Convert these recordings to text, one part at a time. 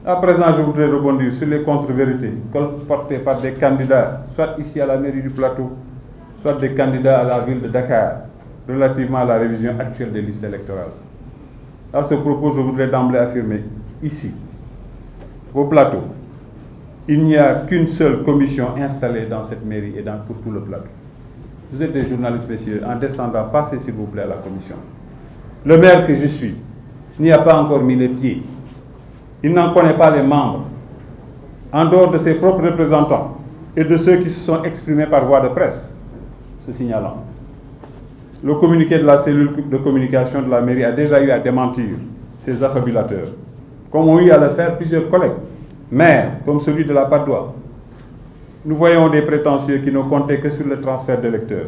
À présent, je voudrais rebondir sur les contre-vérités portées par des candidats, soit ici à la mairie du Plateau, soit des candidats à la ville de Dakar, relativement à la révision actuelle des listes électorales. À ce propos, je voudrais d'emblée affirmer, ici, au Plateau, il n'y a qu'une seule commission installée dans cette mairie et pour tout le Plateau. Vous êtes des journalistes, messieurs, en descendant, passez s'il vous plaît à la commission. Le maire que je suis n'y a pas encore mis les pieds. Il n'en connaît pas les membres, en dehors de ses propres représentants et de ceux qui se sont exprimés par voie de presse, se signalant. Le communiqué de la cellule de communication de la mairie a déjà eu à démentir ces affabulateurs, comme ont eu à le faire plusieurs collègues, maires, comme celui de la Patte d'Oie. Nous voyons des prétentieux qui ne comptaient que sur le transfert d'électeurs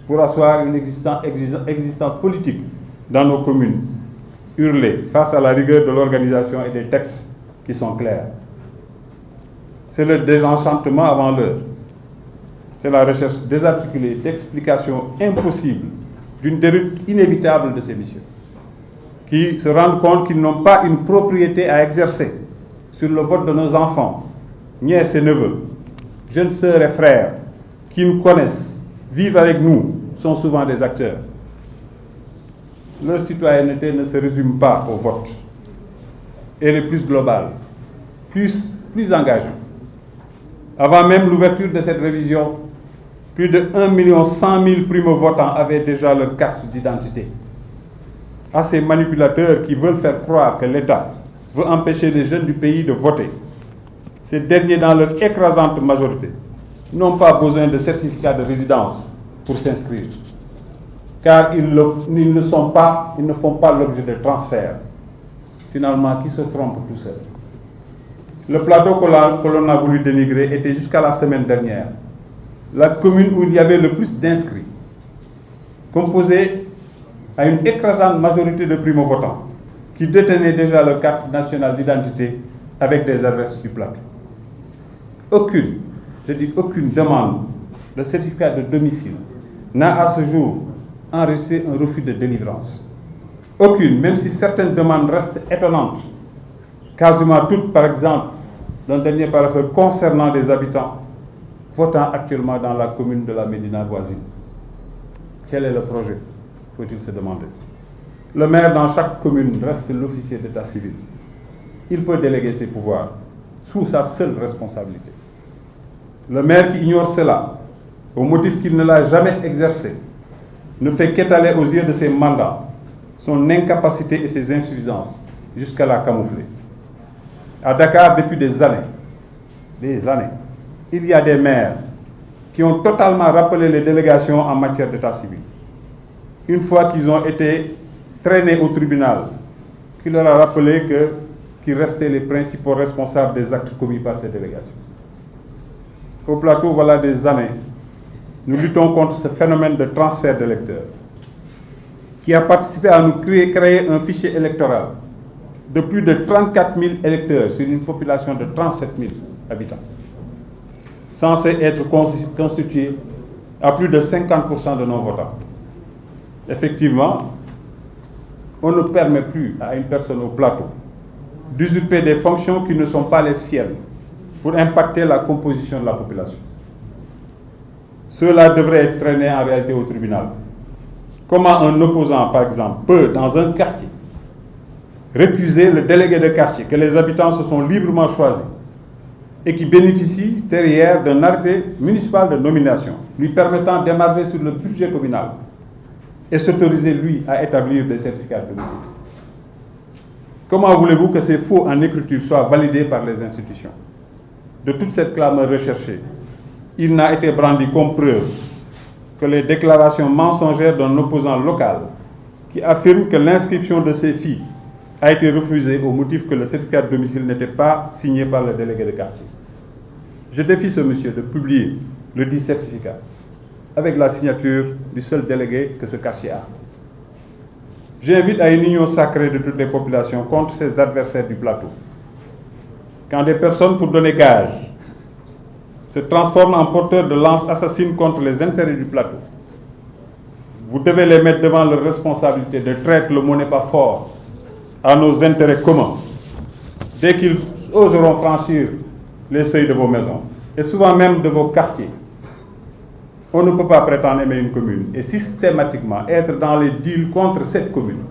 pour asseoir une existence politique dans nos communes, hurler face à la rigueur de l'organisation et des textes qui sont clairs. C'est le désenchantement avant l'heure. C'est la recherche désarticulée d'explications impossibles d'une déroute inévitable de ces messieurs, qui se rendent compte qu'ils n'ont pas une propriété à exercer sur le vote de nos enfants, nièces et neveux, jeunes sœurs et frères, qui nous connaissent, vivent avec nous, sont souvent des acteurs. Leur citoyenneté ne se résume pas au vote. Elle est plus globale, plus engagée. Avant même l'ouverture de cette révision, plus de 1 100 000 primo-votants avaient déjà leur carte d'identité. À ces manipulateurs qui veulent faire croire que l'État veut empêcher les jeunes du pays de voter, ces derniers, dans leur écrasante majorité, n'ont pas besoin de certificat de résidence pour s'inscrire, car ils ne font pas l'objet de transferts. Finalement, qui se trompe tout seul? Le Plateau que l'on a voulu dénigrer était jusqu'à la semaine dernière la commune où il y avait le plus d'inscrits, composée à une écrasante majorité de primo-votants qui détenaient déjà leur carte nationale d'identité avec des adresses du Plateau. Aucune demande de certificat de domicile n'a à ce jour enregistré un refus de délivrance. Aucune, même si certaines demandes restent étonnantes. Quasiment toutes, par exemple, d'un dernier paragraphe concernant des habitants votant actuellement dans la commune de la Médina voisine. Quel est le projet, faut-il se demander? Le maire dans chaque commune reste l'officier d'état civil. Il peut déléguer ses pouvoirs sous sa seule responsabilité. Le maire qui ignore cela, au motif qu'il ne l'a jamais exercé, ne fait qu'étaler aux yeux de ses mandats son incapacité et ses insuffisances jusqu'à la camoufler. À Dakar, depuis des années, il y a des maires qui ont totalement rappelé les délégations en matière d'état civil. Une fois qu'ils ont été traînés au tribunal, qui leur a rappelé qu'ils restaient les principaux responsables des actes commis par ces délégations. Au Plateau, voilà des années, nous luttons contre ce phénomène de transfert d'électeurs qui a participé à nous créer un fichier électoral de plus de 34 000 électeurs sur une population de 37 000 habitants, censé être constitué à plus de 50% de non-votants. Effectivement, on ne permet plus à une personne au Plateau d'usurper des fonctions qui ne sont pas les siennes pour impacter la composition de la population. Cela devrait être traîné en réalité au tribunal. Comment un opposant, par exemple, peut, dans un quartier, récuser le délégué de quartier que les habitants se sont librement choisis et qui bénéficie derrière d'un arrêté municipal de nomination lui permettant d'émarger sur le budget communal et s'autoriser, lui, à établir des certificats de domicile? Comment voulez-vous que ces faux en écriture soient validés par les institutions? De toute cette clameur recherchée, il n'a été brandi comme preuve que les déclarations mensongères d'un opposant local qui affirme que l'inscription de ses filles a été refusée au motif que le certificat de domicile n'était pas signé par le délégué de quartier. Je défie ce monsieur de publier le dit certificat avec la signature du seul délégué que ce quartier a. J'invite à une union sacrée de toutes les populations contre ses adversaires du Plateau. Quand des personnes, pour donner gage, se transforment en porteurs de lances assassines contre les intérêts du Plateau, vous devez les mettre devant leur responsabilité de traiter le mot n'est pas fort à nos intérêts communs. Dès qu'ils oseront franchir les seuils de vos maisons, et souvent même de vos quartiers. On ne peut pas prétendre aimer une commune et systématiquement être dans les deals contre cette commune.